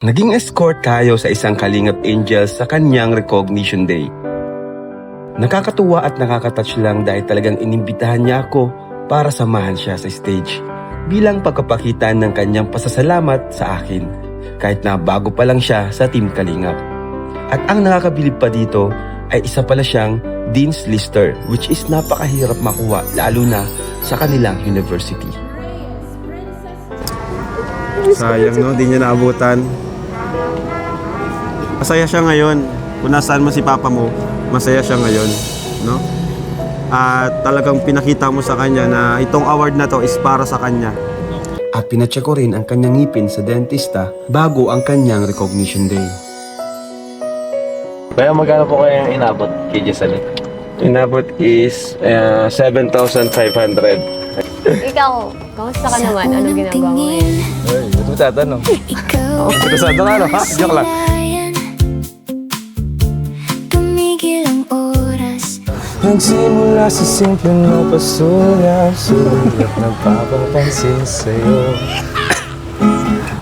Naging escort tayo sa isang Kalingap Angel sa kanyang recognition day. Nakakatuwa at nakakatouch lang dahil talagang inimbitahan niya ako para samahan siya sa stage bilang pagkapakita ng kanyang pasasalamat sa akin kahit na bago pa lang siya sa Team Kalingap. At ang nakakabilib pa dito ay isa pala siyang Dean's Lister, which is napakahirap makuha lalo na sa kanilang university. Sayang no, di niya naabutan. Masaya siya ngayon. Kung nasaan mo si papa mo, masaya siya ngayon, no? At talagang pinakita mo sa kanya na itong award na to is para sa kanya. At pinacheck ko rin ang kanyang ngipin sa dentista bago ang kanyang recognition day. Kaya magkano po kaya yung inabot kay Jessalyn? Inabot is 7,500. Ikaw, kamusta ka naman? Anong ginagawa mo ngayon? Ay, ito tatanong. Interesado ka, no? Ha? Joke lang. Tumigil ang oras. Nagsimula sa simple na pasulat, sulat nagpapapansin sa'yo.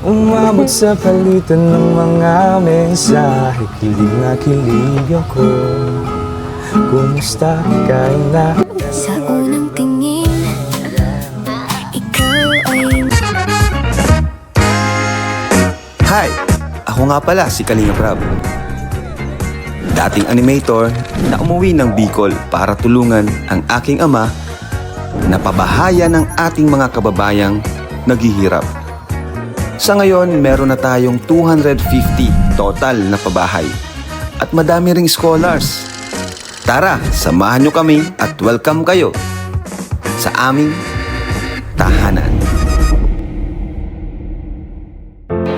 Umabot sa palitan ng mga mensahe, kilig na kilig ako. Kumusta ka na? Sa unang tingin, ikaw ay Hi! Ako nga pala si Kalingap Rab. Dating animator na umuwi ng Bicol para tulungan ang aking ama na pabahaya ng ating mga kababayang naghihirap. Sa ngayon, meron na tayong 250 total na pabahay at madami ring scholars. Tara, samahan nyo kami at welcome kayo sa aming tahanan.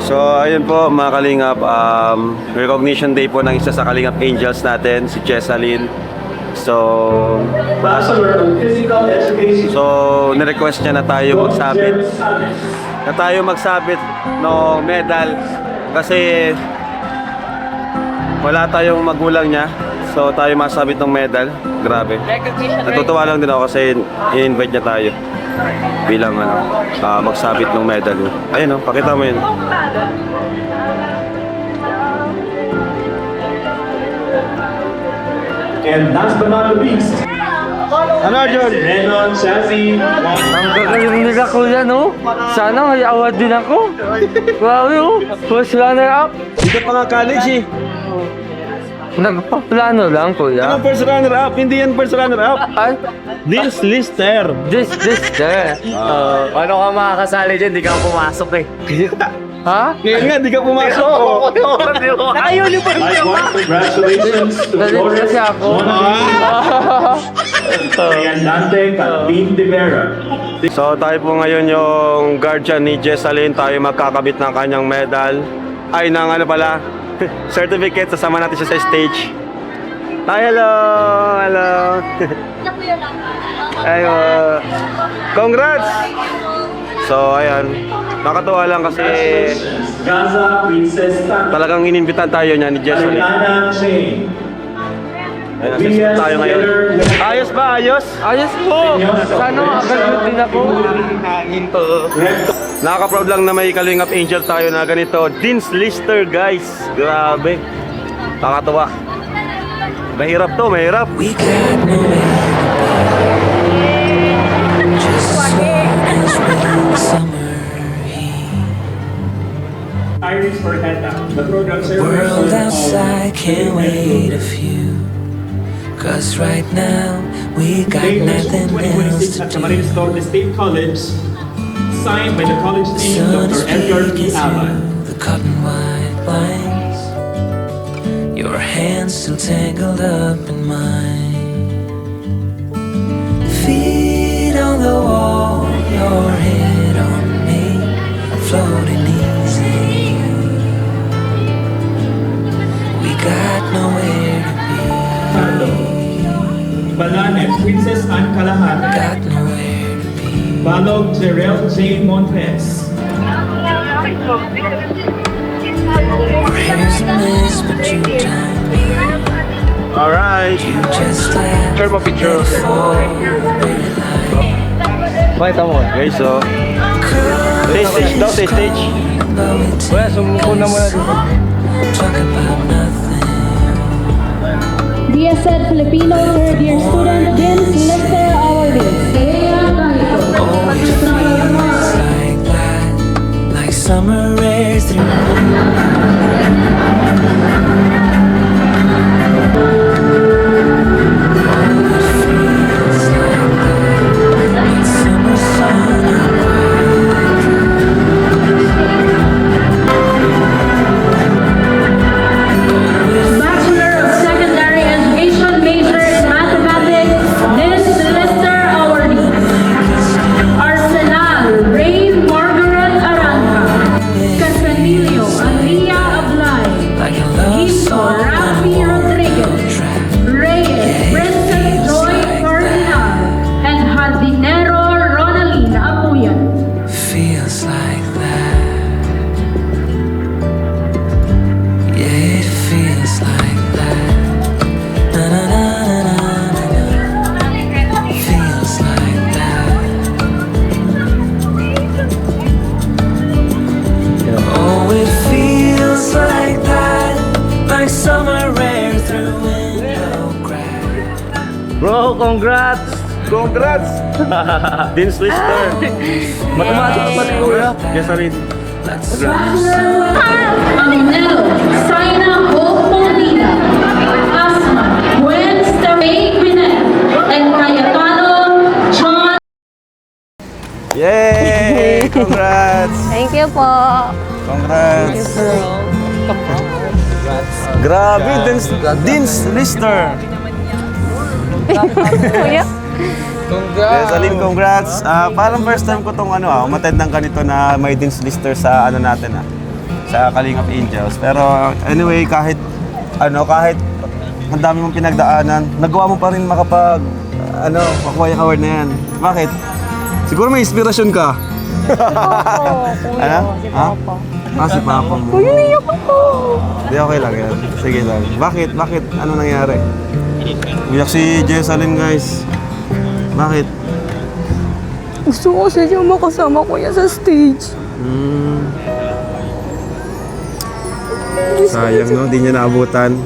So ayun po mga Kalingap, recognition day po ng isa sa Kalingap Angels natin, si Jessalyn. So nirequest niya na tayo magsabit ng medal kasi wala tayong magulang niya. So tayo masabit ng medal. Grabe. Natutuwa lang din ako kasi i-invite niya tayo bilang magsabit ng medal. Ayun pakita mo yun. And last but not the least, Ano John? Renon Chassis. Ang gagaling nila kuya, no? Sana may award din ako. Grabe, oh. First runner-up. Hindi ka pa nga college eh. Nagpaplano lang, kuya. Ano first runner-up? Hindi yan first runner-up. Ay, This lister. this, there. Paano ka makakasali dyan? Di ka pumasok eh. Ha? Ngayon nga, di ka pumasok. Ayaw niyo pa rin. Congratulations to Galit Flores kasi ako. and Dante Calvin de Vera. So tayo po ngayon yung guardian ni Jessalyn. Tayo magkakabit ng kanyang medal. Ay, ng certificate. Sasama natin siya sa stage. Hi, hello! Hello! Ayo. Congrats! So, ayan. Nakatuwa lang kasi Gaza Princess Tan. talagang inimbitan tayo niya ni Jessalyn. Alana Shane. Ayun, assist tayo ngayon. Ayos ba? Ayos? Ayos po. Sana makagalit din ako. Nakaka-proud lang na may Kalingap Angel tayo na ganito. Dean's Lister, guys. Grabe. Nakakatuwa. Mahirap to, mahirap. We got nowhere just as well summer heat. Iris Forteta. The program World outside can't wait a few. Cause right now we got nothing else 2026 to at do. Camarines Norte State College. Signed by the college dean, Sun is Dr. Edgar P. peeking Alan. through the cotton white blinds. Your hands still tangled up in mine. Feet on the wall, your head on me, floating easy. We got nowhere to be. Balane, Princess Anne Calahan. Got nowhere to be. Balog Jerel J. Montes. Here's a mess, but you don't need. Alright. You just laugh. Turn mo picture. For the light. Pakita mo. Guys, so Cry Stage daw, stage. but we Kuya, sumuko na muna dito. talk about nothing. DSED Filipino third year student Vince Lester Awardis. Always feels like that, like summer airs through. Bachelor of Secondary Education major in Mathematics, Vince Lester Awardis. Arsenal, Ray Margaret Aranca. Casanilio, Andrea Ablay. Like a love Quinto, song Rafi Rodriguez. Reyes, Princess Joy Cardinal. And Hadinero Ronaline Apuyan. feels like that. Yeah, it feels like that. Na na na na na na. Feels like that. Oh, it feels like that. Like summer air through window crack. Bro, congrats! Congrats! Vince Lister. Matematik pati kuya. Jessalyn. Aminel, Saina Hope Molina, Asma, Gwen Starey Quinet, and Cayetano John. Yay! Congrats! Thank you po. Congrats! Grabe, Vince Lister. Kuya? Jessalyn, congrats. Parang first time ko tong umattend ng ganito na may Vince Lister sa natin sa Kalingap Angels. Pero anyway, kahit ang dami mong pinagdaanan, nagawa mo pa rin makuha yung award na yan. Bakit? Siguro may inspirasyon ka. Opo, kuya. Ano? Si Ha? Papa. Si Papa mo. Kuya, niyak ako. Hindi, okay lang yan. Sige lang. Bakit? Ano nangyari? Uyak si Jessalyn, guys. Bakit? Gusto ko siya makasama kuya sa stage. Sayang, no? Di niya naabutan.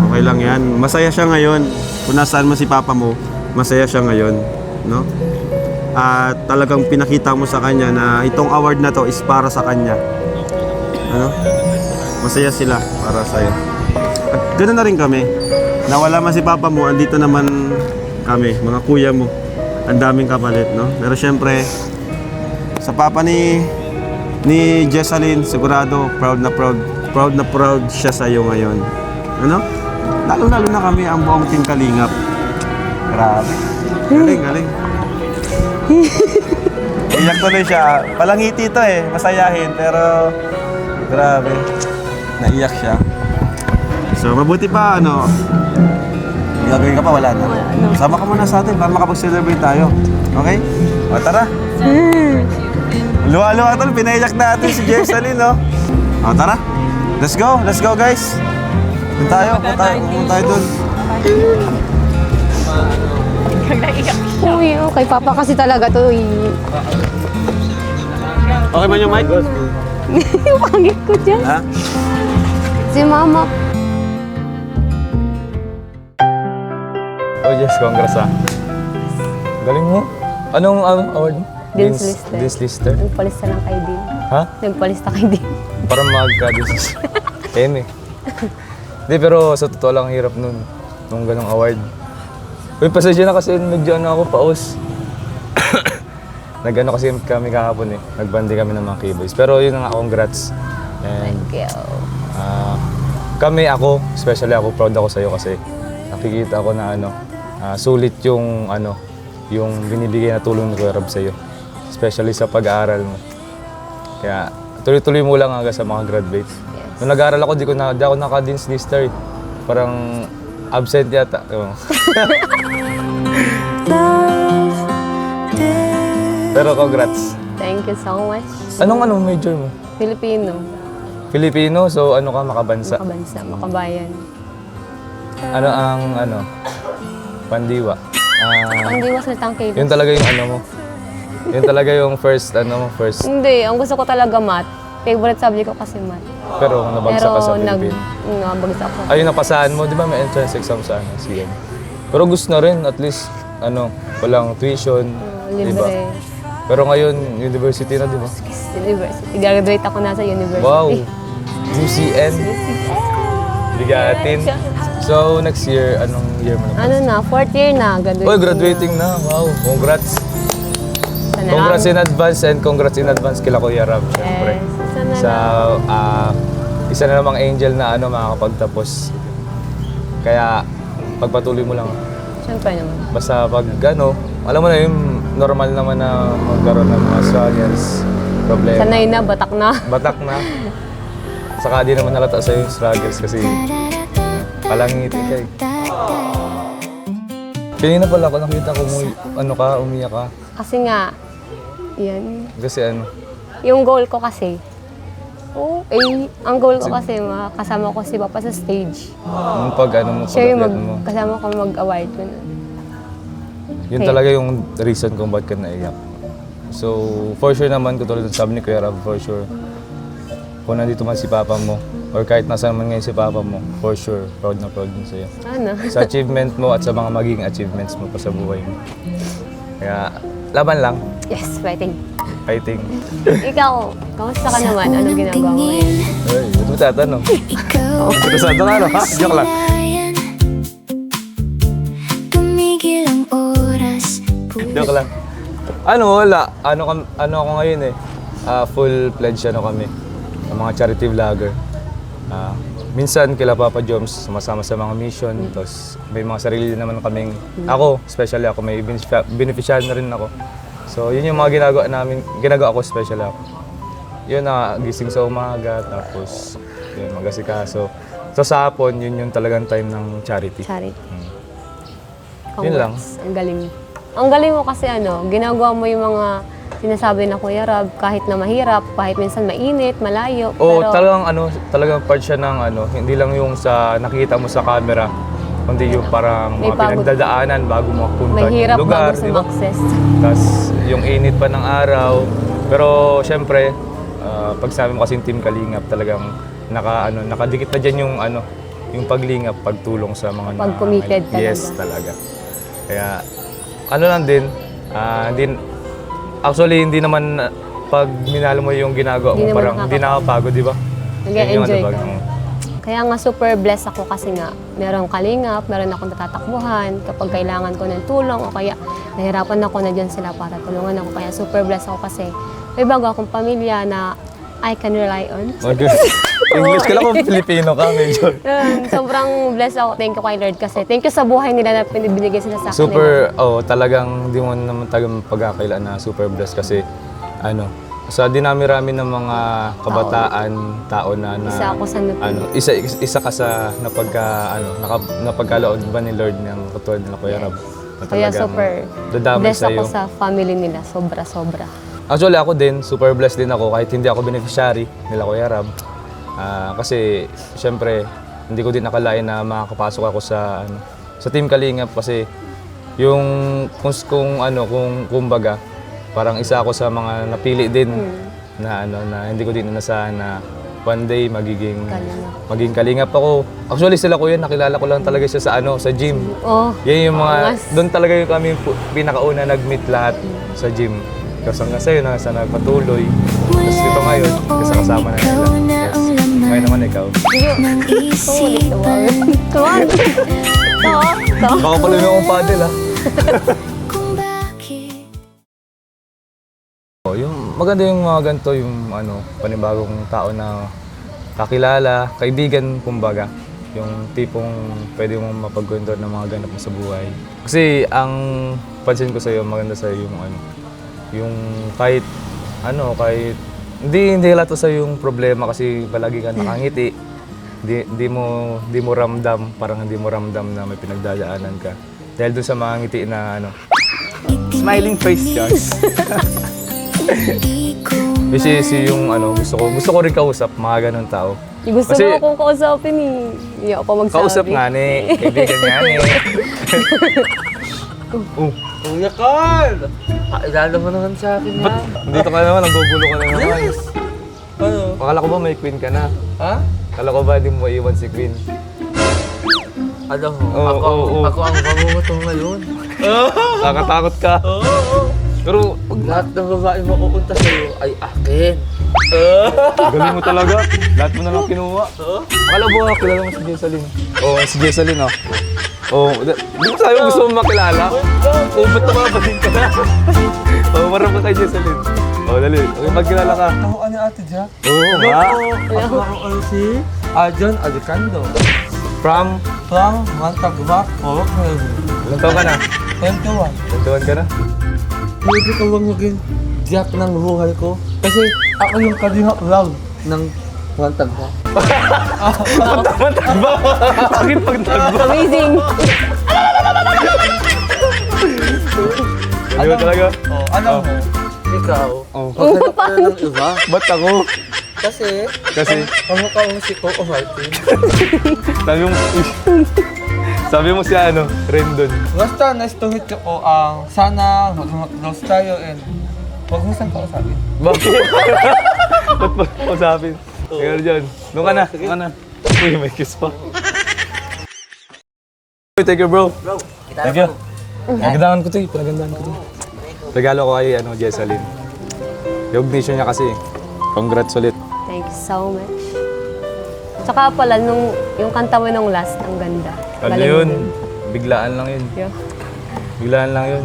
Okay lang yan. Masaya siya ngayon. Kung nasaan mo si Papa mo, masaya siya ngayon. No? At talagang pinakita mo sa kanya na itong award na to is para sa kanya. Ano? Masaya sila para sa'yo. At ganoon na rin kami. Nawala man si Papa mo, andito naman kami, mga kuya mo. Ang daming kapalit, no? Pero syempre, sa Papa ni Jessalyn, sigurado proud na proud siya sa iyo ngayon. Ano? Lalo na kami ang buong team Kalingap. Grabe. Galing. Iyak tuloy siya. Palangiti to masayahin, pero grabe. Naiyak siya. So mabuti pa gagawin ka pa, wala na. Sama ka muna sa atin para makapag-celebrate tayo. Okay? O tara. Luwa-luwa tol, pinaiyak natin si Jessalyn, no? O tara. Let's go guys. Punta tayo dun. Uy, kay Papa kasi talaga to. Okay man yung mic? Yung pangit ko dyan. Ha? Si Mama. Oh, yes, congrats Galing mo. Anong award mo? Vince Lister. Vince Lister. Nagpalista lang kay Din. Ha? Nagpalista kay Din. Para mag-graduate Hindi, pero sa totoo lang hirap nung ganong award. Uy, pasensya na kasi medyo ako paus. Nag-ano kasi kami kahapon Nagbandi kami ng mga keyboards. Pero yun nga, congrats. And Thank you. especially ako, proud ako sa'yo kasi nakikita ko na sulit yung binibigay na tulong ni Kuya Rob sa'yo. Especially sa pag-aaral mo. Kaya tuloy-tuloy mo lang hanggang sa mga graduates. Yes. Nung nag-aaral ako, di ako naka-Dean's Lister. Parang absent yata. Pero congrats. Thank you so much. Anong major mo? Filipino. Filipino, so ano ka, makabansa? Makabansa, makabayan. Ano ang pandiwa? Ang diwas na tang Yun talaga yung ano mo. Yun talaga yung first. Hindi, ang gusto ko talaga math. Favorite subject ko kasi math. Pero nabagsak ka sa Philippine. nabagsak ko. Ayun, napasahan mo, di ba may entrance exam sa CM? Pero gusto na rin, at least, walang tuition, di ba? Libre. Pero ngayon, university na, di ba? University. Graduate ako na sa university. Wow! UCN. Bigatin. So, next year, anong year mo na? Ano na, 4th year na. Graduate. Oh, graduating na. Wow, congrats. Sana Congrats lang. in advance and congrats in advance kila Kuya Rab, syempre. Yes. Sana Sa lang. isa na namang angel na makakapagtapos. Kaya pagpatuloy mo lang. Siyempre naman. Basta pag alam mo na yung normal naman na magkaroon ng mga struggles, problema. Sanay na, batak na. Batak na. Saka di naman nalata sa yung struggles kasi palangiti ka eh. Kanina pala ako nakita ko umiyak ka. Kasi nga, yan. Kasi Yung goal ko kasi, ang goal ko kasi makasama ko si Papa sa stage. yung pag mo, Siya yung pag-athlete mo. kasama ko mag-award ko na. Yun Okay. talaga yung reason kung ba't ka naiyak. So, for sure naman, katulad ng sabi ni Kuya Rab, for sure, kung nandito man si Papa mo, or kahit nasaan man ngayon si Papa mo, for sure, proud na proud din sa'yo. Ano? Sa achievement mo at sa mga magiging achievements mo pa sa buhay mo. Kaya, laban lang, Yes, fighting. fighting. Ikaw, kamusta ka naman? Anong ginagawa mo ngayon? Ay, ito mo tatanong. Ikaw Interesado ka, ha? Joke lang. silayan. Tumigil ang oras. Joke lang. Wala. Ano ako ngayon eh. Full-fledged kami. Ng mga charity vlogger. Minsan kila Papa Joms, sumasama sa mga mission. Tapos may mga sarili din naman kaming, ako, especially ako, may beneficial na rin ako. So yun yung mga ginagawa ko, especially ako. Yun gising sa umaga, tapos yun, magasikaso. So sa hapon, yun yung talagang time ng charity. Charity. Yun lang. Congrats. Ang galing. Ang galing mo kasi ginagawa mo yung mga sinasabi na Kuya Rab, kahit na mahirap, kahit minsan mainit, malayo. Oo, pero talagang part siya ng hindi lang yung sa nakikita mo sa camera, kundi yung parang May mga pagod. pinagdadaanan bago makapunta mahirap yung lugar, bago di ba? sumakses. Tapos yung init pa ng araw. Pero syempre, pag sabi mo kasing Team Kalingap, talagang nakadikit na dyan yung paglingap, pagtulong sa mga Pag committed talaga. Yes, talaga. Kaya lang din, actually hindi naman pag minalo mo yung ginagawa Hindi mo, naman parang hindi nakakapagod, di ba? Nag-enjoy Yun yung ka. Kaya nga super blessed ako kasi nga merong kalingap, meron akong natatakbuhan kapag kailangan ko ng tulong o kaya nahirapan ako na dyan sila para tulungan ako. Kaya super blessed ako kasi may bago akong pamilya na I can rely on. English ka lang kung Filipino ka, medyo. Sobrang blessed ako. Thank you kay Lord kasi thank you sa buhay nila na pinibigay sila sa akin. Talagang di mo naman tagang pagkakailan na super blessed kasi sa dinami-rami ng mga kabataan, tao na Isa ako sa isa ka sa napagkaloob ba ni Lord ng katulad ng Kuya Rab. Na Kaya talagang super dadamay blessed ako sa'yo. sa family nila. Sobra-sobra. Actually, ako din, super blessed din ako kahit hindi ako beneficiary nila Kuya Rab. Kasi, syempre, hindi ko din nakalain na makakapasok ako sa Team Kalingap kasi yung kumbaga, parang isa ako sa mga napili din na hindi ko din inasahan na one day magiging Kalingap ako. Actually, sila Kuya, nakilala ko lang talaga siya sa gym. Oh, Yan yung mga, angas. doon talaga yung kami pinakauna nag-meet lahat sa gym. Kasi nga sa'yo, sa nagpatuloy. Tapos ito ngayon, kasi kasama na nila. Yes. Ngayon naman ikaw. Nang isipan Tuwan. Baka pala yung akong paddle, ha? kung bakit Yung maganda yung mga ganito, yung panibagong tao na kakilala, kaibigan, kumbaga. Yung tipong pwede mong mapagkwento ng mga ganap mo sa buhay. Kasi ang pansin ko sa'yo, maganda sa'yo yung kahit hindi halata sa yung problema kasi palagi ka nakangiti. Di mo ramdam, parang hindi mo ramdam na may pinagdadaanan ka. Dahil doon sa mga ngiti na smiling face, guys. Which is yung gusto ko rin kausap, mga ganun tao. Gusto Kasi- mo akong kausapin eh. Hindi ako magsabi. Kausap nga ni, kaibigan nga ni. Kuya Carl! Ilala mo naman sa akin, ha? Dito ka naman, nagugulo ka na naman. Yes! Ano? Akala ko ba may queen ka na? Ha? Akala ko ba hindi mo iwan si queen? Alam mo, Oo, oo. ako ang bangungot mo ngayon. Nakatakot ka. Pero Pag lahat ng babae mapupunta sa'yo ay akin. galing mo talaga. Lahat mo na lang kinuha. Akala mo kilala mo si Jessalyn. Oo, si Jessalyn oh. Oo, di ba sabi mo gusto mo makilala? Oo, ba't namabating ka na? Oo, marami ka kay Jessalyn. Oo, dali. Okay, magkilala ka. Ako ano Ate Jack? Oo, nga. Ako ang si Ajon Alicando. From? From Mantagbac, Oakland. Ilang taon ka na? 21. Ilang ka na? Pwede ka bang maging Jack ng buhay ko? Kasi ako yung kalingap vlog ng Mantagbac. Matagba? Bakit pagtagba? Amazing! Ayaw talaga? Alam mo, ikaw, Oo. maghanap ka na ng iba. Ba't ako? Kasi, Kasi, kamukha mo si Coco Martin. sabi mo si ano, Rendon. Basta, nice to meet you po. Sana mag-close tayo and huwag mo saan kausapin. Bakit? Ba't ba usapin? Tingnan dyan. Doon ka na, doon ka na. Uy, may kiss pa. Uy, thank you bro. Thank you. Pinagandaan ko to eh, pinagandaan ko to. Regalo ko kay Jessalyn. Yung nation niya kasi. Congrats ulit. Thank you so much. Tsaka pala, yung kanta mo nung last, ang ganda. Ano Galing yun? mo din. Biglaan lang yun. Yeah. Biglaan lang yun.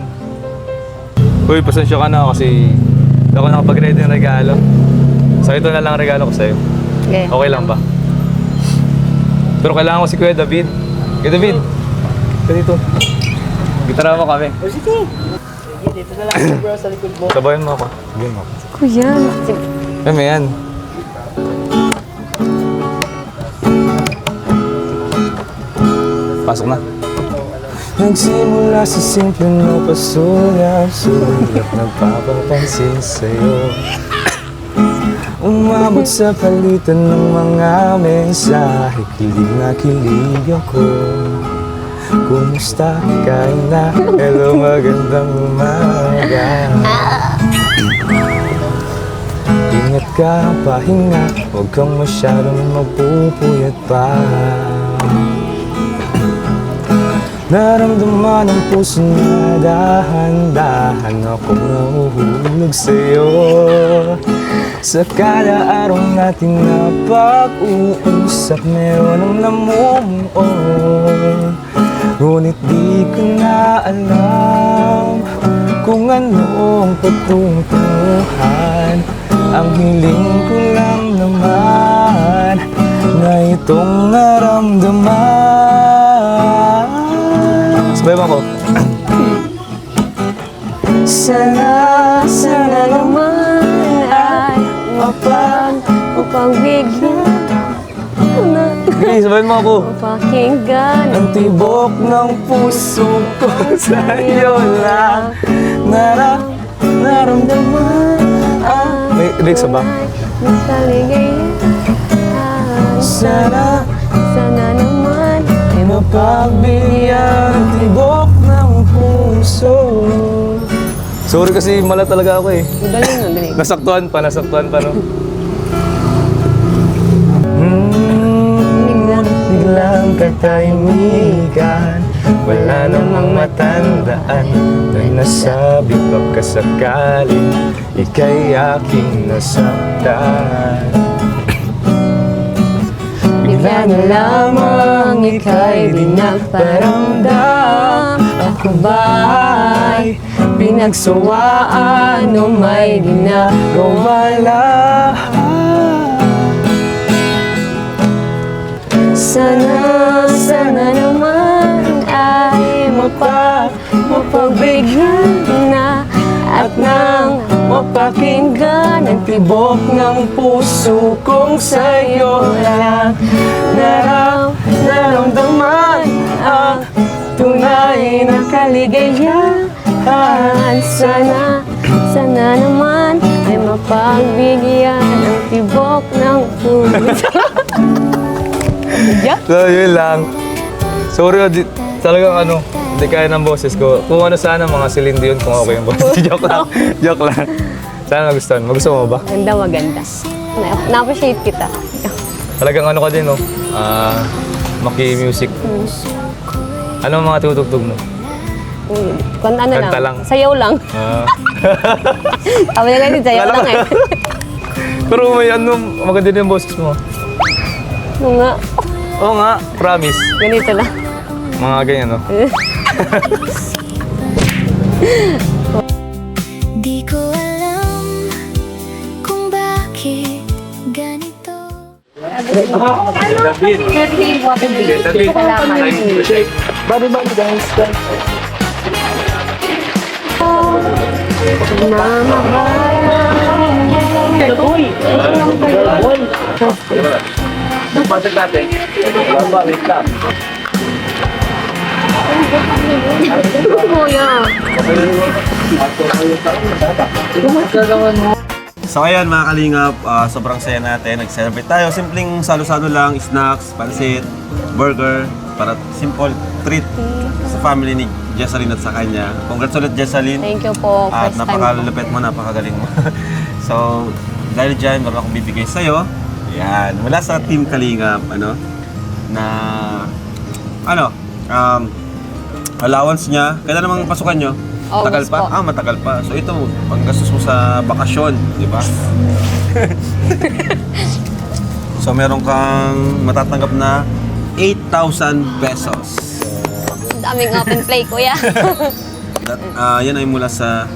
Uy, pasensya ka na kasi hindi ako nakapag-ready ng regalo. So ito na lang ang regalo ko sa'yo. Okay. Okay lang ba? Pero kailangan ko si Kuya David. Kuya David, ka dito. Gitara mo kami. O sige. Sige, dito na lang bro sa likod mo. Sabayan mo ako. Sabayan mo ako. Kuya, Kami yan. Pasok na. Nagsimula sa simple na pasulap, sulat nagpapapansin sa'yo. Umabot sa palitan ng mga mensahe, kilig na kilig ako. Kumusta? Kain na? Hello, magandang umaga. Ingat ka, pahinga, huwag kang masyadong magpupuyat pa. Naramdaman ang puso na dahan-dahan akong nahuhulog sa'yo. Sa kada araw natin na pag-uusap, meron ang namumuo. Ngunit di ko na alam kung ano ang pagtuntuhan. Ang hiling ko lang naman na itong naramdaman. Sabay mo ako. sana naman ay mapagbigyan na Okay, sabayin mo ako. mapakinggan Ang tibok ng puso ko sa'yo lang naramdaman. May lyrics ba? Sana naman ay mapagbigyan ang tibok ng puso. Sorry kasi mala talaga ako eh. Galing, galing. Nasaktuhan pa no? Biglang katahimikan, wala namang matandaan na nasabi pagkasakaling ika'y aking nasaktan. Bigla na lamang ika'y di nagparamdam. Ako ba'y pinagsawaan o may ginagawa lahat? Sana naman ay mapagbigyan na at nang mapakinggan ang tibok ng puso kong sa'yo lang naramdaman ang tunay na kaligayahan. Sana naman ay mapagbigyan ang tibok ng puso. So, yun lang. Sorry, talagang Hindi kaya ng boses ko. Kung ano sana, mga Celine Dion, kung okay yung boses. Joke lang. Joke lang. Sana magustuhan. Magustuhan mo ba? Maganda. Na-appreciate kita. Talagang ano ka din, no? Maki-music. Ano ang mga tutugtog mo? Kung ano Kanta lang. Sayaw lang. Sabi na ganyan, sayaw Kala ko- lang eh. Pero may ano, maganda din yung boses mo. Oo nga, Oo nga, promise. ganito lang. Mga ganyan, no? Di ko alam kung bakit ganito. So ayan mga kalingap, sobrang saya natin. Nag-celebrate tayo. Simpleng salo-salo lang, snacks, pansit, burger, para simple treat sa family ni Jessalyn at sa kanya. Congrats ulit Jessalyn. Thank you po. At First time po. napakalupit mo, napakagaling mo. So, dahil dyan, meron akong bibigay sa'yo. Yan, mula sa Team Kalingap, allowance niya. Kailan namang pasukan nyo? Matagal August pa? po. Matagal pa. So ito, panggastos mo sa bakasyon, di ba? So meron kang matatanggap na 8,000 pesos. Daming open play, kuya. Yan ay mula sa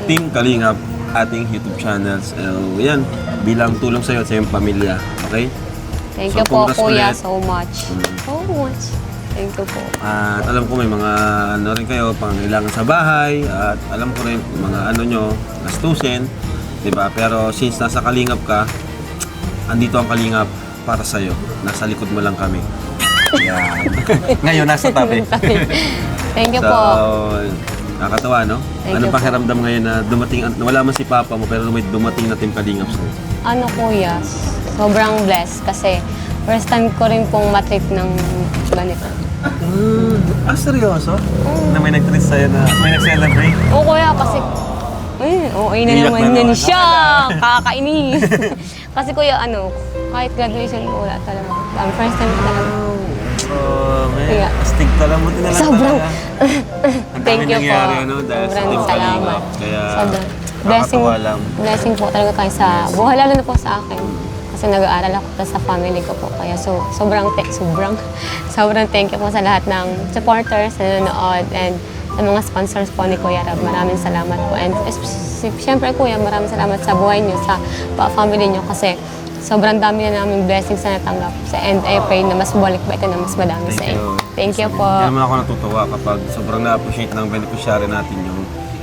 Team Kalingap, ating YouTube channels. Yan, bilang tulong sa'yo at sa iyong pamilya. Okay? Thank So, you po, congrats kuya, ulit. so much. So much. Thank you po. At alam ko may mga ano rin kayo, pangailangan sa bahay. At alam ko rin mga ano nyo, gastusin. Diba? Pero since nasa Kalingap ka, andito ang Kalingap para sa'yo. Nasa likod mo lang kami. Yan. Ngayon, nasa tabi. Thank you So, po. nakakatawa, no? Thank Anong you po. pakiramdam ngayon na dumating, wala man si Papa mo, pero may dumating na Team Kalingap sa'yo? Ano, kuya, sobrang blessed kasi first time ko rin pong matrip ng ganito. Seryoso? Na may nag-treat sa'yo na, may nag-celebrate? Oo, kuya, kasi okay na Iyak naman na yan naman. siya. Kakainis. Kasi kuya, kahit graduation ko, wala talaga. First time ko talaga. Oh, man. Kaya- Astig talaga. Buti na lang Sobrang- talaga. Ang Thank daming you po. nangyari, ano, dahil sa Sobrang Team salamat. Kalingap. Kaya, Sobrang blessing, nakakatuwa lang. blessing po talaga kayo sa buhay, lalo na po sa akin. Kasi nag-aaral ako tapos sa family ko po. Kaya sobrang thank you po sa lahat ng supporters na nanonood and sa mga sponsors po ni Kuya Rab. Maraming salamat po. And siyempre Kuya, maraming salamat sa buhay niyo, sa family niyo kasi sobrang dami na naming blessings na natanggap. And I pray na mas balik pa ito na mas madami sa inyo. Thank you po. Kaya naman ako natutuwa kapag sobrang na-appreciate ng beneficiary natin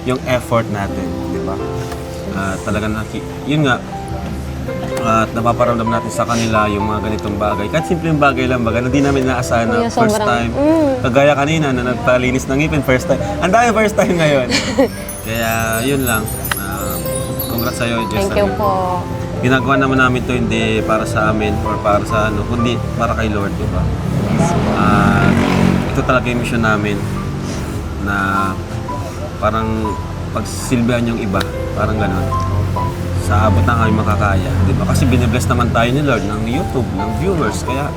yung effort natin, di ba? Talagang yun nga, at napaparamdam natin sa kanila yung mga ganitong bagay. Kahit simpleng bagay lang, baga, na di namin naasahan na Kuya, first sobrang- time. Kagaya kanina na nagpalinis ng ngipin, first time. Ang dami first time ngayon. Kaya yun lang. Congrats sa'yo, Jess. Thank you po. Ginagawa naman namin to hindi para sa amin or para sa ano, kundi para kay Lord, di ba? Ito talaga yung mission namin na parang pagsilbihan yung iba, parang gano'n. Sa abot ng aming makakaya, di ba? Kasi binibless naman tayo ni Lord ng YouTube, ng viewers, kaya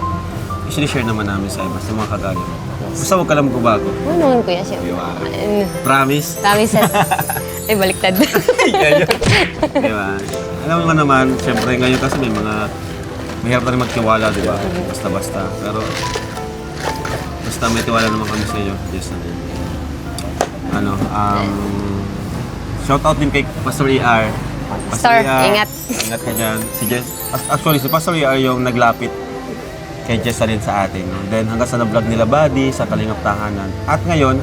i-share naman namin sa iba, sa mga kagaya mo. Basta huwag ka lang magbabago. Ano naman Kuya, siyempre. Promise? Promises. Ay, baliktad. Ganyan. Di ba? Alam mo naman, siyempre ngayon kasi may mahirap na rin magtiwala, di ba? Basta-basta. Pero, basta may tiwala naman kami sa iyo. Yes, shout out din kay Pastor ER. Pastor, ingat. Ingat ka dyan. Si Jess, actually, si Pastor ER yung naglapit kay Jessalyn sa atin. No? Then hanggang sa na-vlog nila Buddy, sa Kalingap Tahanan. At ngayon,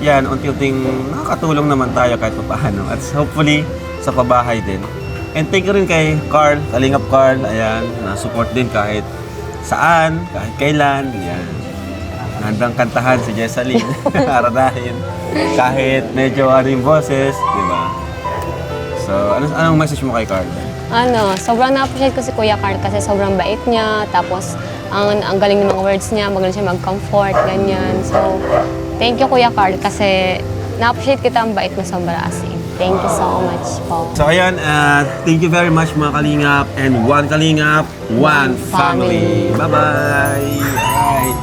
yan, unti-unting nakakatulong naman tayo kahit pa paano. At hopefully, sa pabahay din. And thank you rin kay Carl, Kalingap Carl, ayan, na-support din kahit saan, kahit kailan, yan. Handang kantahan si Jessalyn, aradahin. Kahit medyo ano yung boses, di ba? So, anong message mo kay Carl? Sobrang na-appreciate ko si Kuya Carl kasi sobrang bait niya. Tapos, ang galing ng mga words niya, magaling siya mag-comfort, ganyan. So, Thank you, Kuya Carl, kasi na-appreciate kita ang bait mo sobra as in. Thank you so much po. So ayan, thank you very much mga Kalingap. And one Kalingap, one family. Bye-bye! Alright.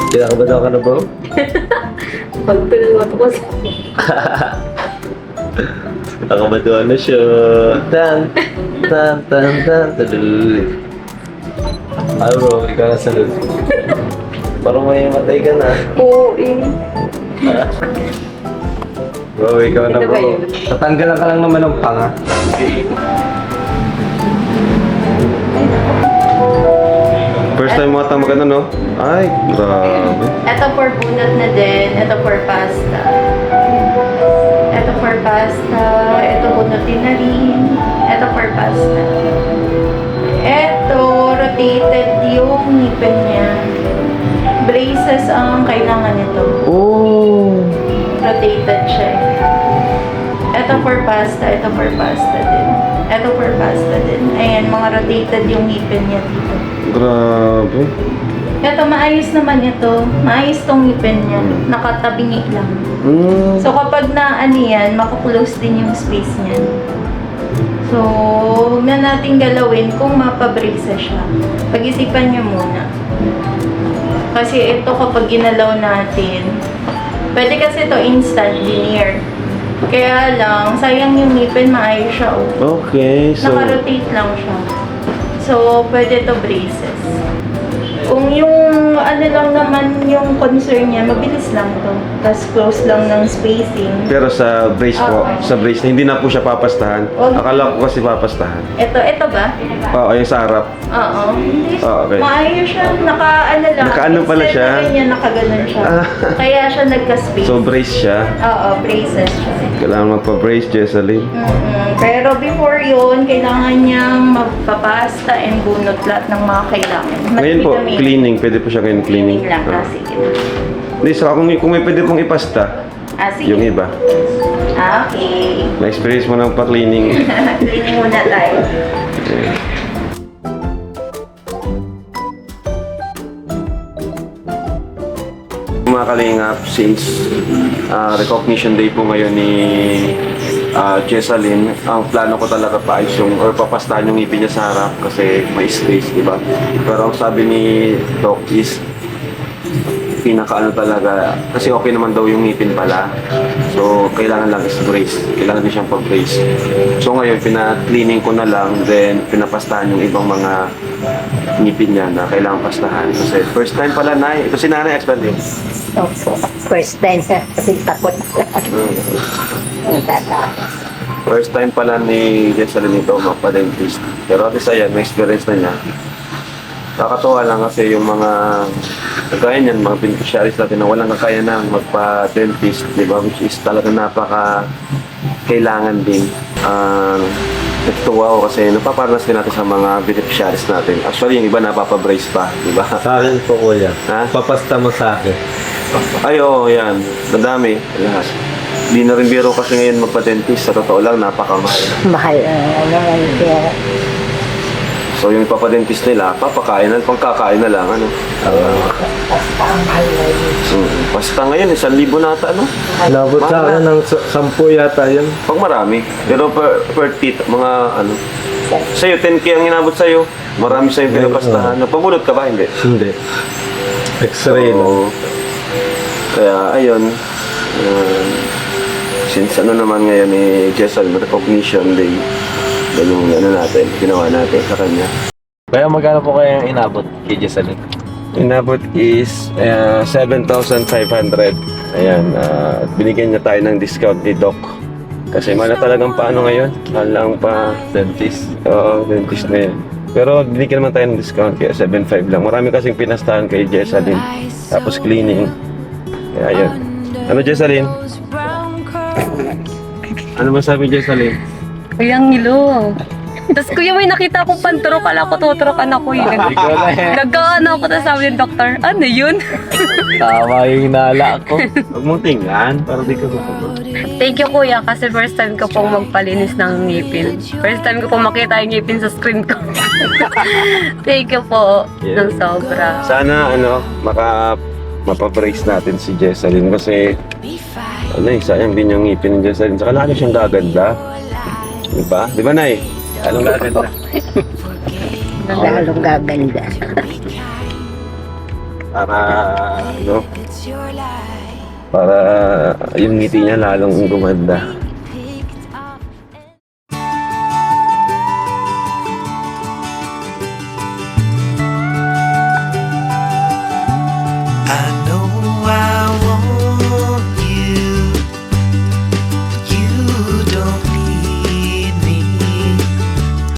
Kinakabahan ka na bro? Pag pinag ko sa... Nakakabahan na siya. Tan, tan, tan, tan, talulit. Ay bro, ikaw na salud. Parang may matay ka na. Oo, eh. Bro, ikaw na bro. Tatanggalan ka lang naman ng panga. First time mo ata magano, no? Ay, grabe. Ito for bunot na din. Ito for pasta. Ito for pasta. Ito bunutin na rin. Ito for pasta. Ito, rotated yung ngipin niya. Braces ang kailangan nito. Oh! Rotated siya. Ito for pasta. Ito for pasta din. Ito for pasta din. Ayan, mga rotated yung ngipin niya dito. Grabe. Ito, maayos naman ito. Maayos tong ngipin niya. Nakatabingi lang. So, kapag na ano yan, makaklose din yung space niya. So, huwag na natin galawin kung mapabrisa siya. Pag-isipan niyo muna. Kasi ito kapag ginalaw natin, pwede kasi ito instant veneer. Kaya lang, sayang yung ngipin, maayos siya. Oh. Okay, so... Naka-rotate lang siya. So, pwede to braces. Kung yung ano lang naman yung concern niya, mabilis lang to. Tapos close lang ng spacing. Pero sa brace po, Oo. sa brace, hindi na po siya papastahan. Wag. Akala ko kasi papastahan. Ito ba? Oo, yung sa harap. Oo. Hindi. Okay. Maayos siya. Naka-ano lang. Naka-ano pala Instead siya? na ganyan, nakaganon siya. Ah. Kaya siya nagka-space. So, brace siya. Oo, braces siya. Kailangan magpa-brace, Jesseline. Pero before yun, kailangan niyang magpapasta and bunot lahat ng mga kailangan. Ngayon po, Mag-vitamin. cleaning. Pwede po siya ngayon cleaning. Cleaning lang. Ah. Sige. Hindi, saka kung may pwede pong ipasta, Sige. yung iba. Okay. Na-experience mo ng pa-cleaning. Cleaning muna tayo. Mga kalingap, since recognition day po ngayon ni Jesseline, ang plano ko talaga paayos yung or papastahan yung ngipin niya sa harap kasi may space, di ba? Pero ang sabi ni Doc is pinakaano talaga kasi okay naman daw yung ngipin pala. So, kailangan lang is brace. Kailangan din siyang pag-brace. So, ngayon, pina-cleaning ko na lang, then pinapastahan yung ibang mga ngipin niya na kailangan pastahan. Kasi first time pala, Nay. Ito si Nanay Expert din. First time kasi takot. First time pala ni Jesseline ito magpa-dentist. Pero at least ayan, may experience na niya. Nakakatuwa lang kasi yung mga kagaya niyan, mga beneficiaries natin na walang kakaya na magpa-dentist, di ba? Which is talaga napaka-kailangan din. Natutuwa ako kasi napaparnas din natin sa mga beneficiaries natin. Actually, yung iba napapabrace pa, di ba? Sa akin po kuya. Ha? Papasta mo sa akin. Ay, oo, yan. Madami. Lahat. Di na rin biro kasi ngayon magpa-dentist. Sa totoo lang, napakamahal. Mahal naman pera. So, yung ipapadentist nila, papakain na, pangkakain na lang, ano? Basta ngayon, 1,000 nata, ano? Nabot sa akin ng 10 yata yun. Pag marami. Pero per teeth, mga ano. Sa'yo, 10K ang inabot sa'yo. Marami sa'yo pinapastahan. Napabulot ka ba? Hindi. Hindi. X-ray lang. Oo. Kaya, ayun. Since ano naman ngayon ni Jesseline, recognition day. Yan yung ano natin, ginawa natin sa kanya. Kaya magkano po kayo yung inabot kay Jesseline? Inabot is 7,500. Ayan, binigyan niya tayo ng discount ni Doc. Kasi mahal na talagang paano ngayon? Mahal lang pa Dentist. Oo, dentist na yan. Pero binigyan naman tayo ng discount kaya 7,500 lang. Marami kasing pinastahan kay Jesseline. Tapos cleaning. Kaya yun. Ano Jesseline? Ano masabi Jesseline? Kuyang ngilo. Tapos kuya, may nakita akong panturok. Kala ko tuturokan ako yun. Nagkaano ako, tapos sabi ng doktor, ano yun? Tama yung hinala ko. Huwag mong tingnan, para di ka mapapag. Thank you kuya, kasi first time ko pong magpalinis ng ngipin. First time ko pong makita yung ngipin sa screen ko. Thank you po ng sobra. Sana mapabrace natin si Jessalyn kasi sayang din yung ngipin ni Jessalyn. Saka lalo siyang gaganda. Diba? Diba, Nay? Anong gaganda? Lalong gaganda. Para yung ngiti niya lalong gumanda. I know I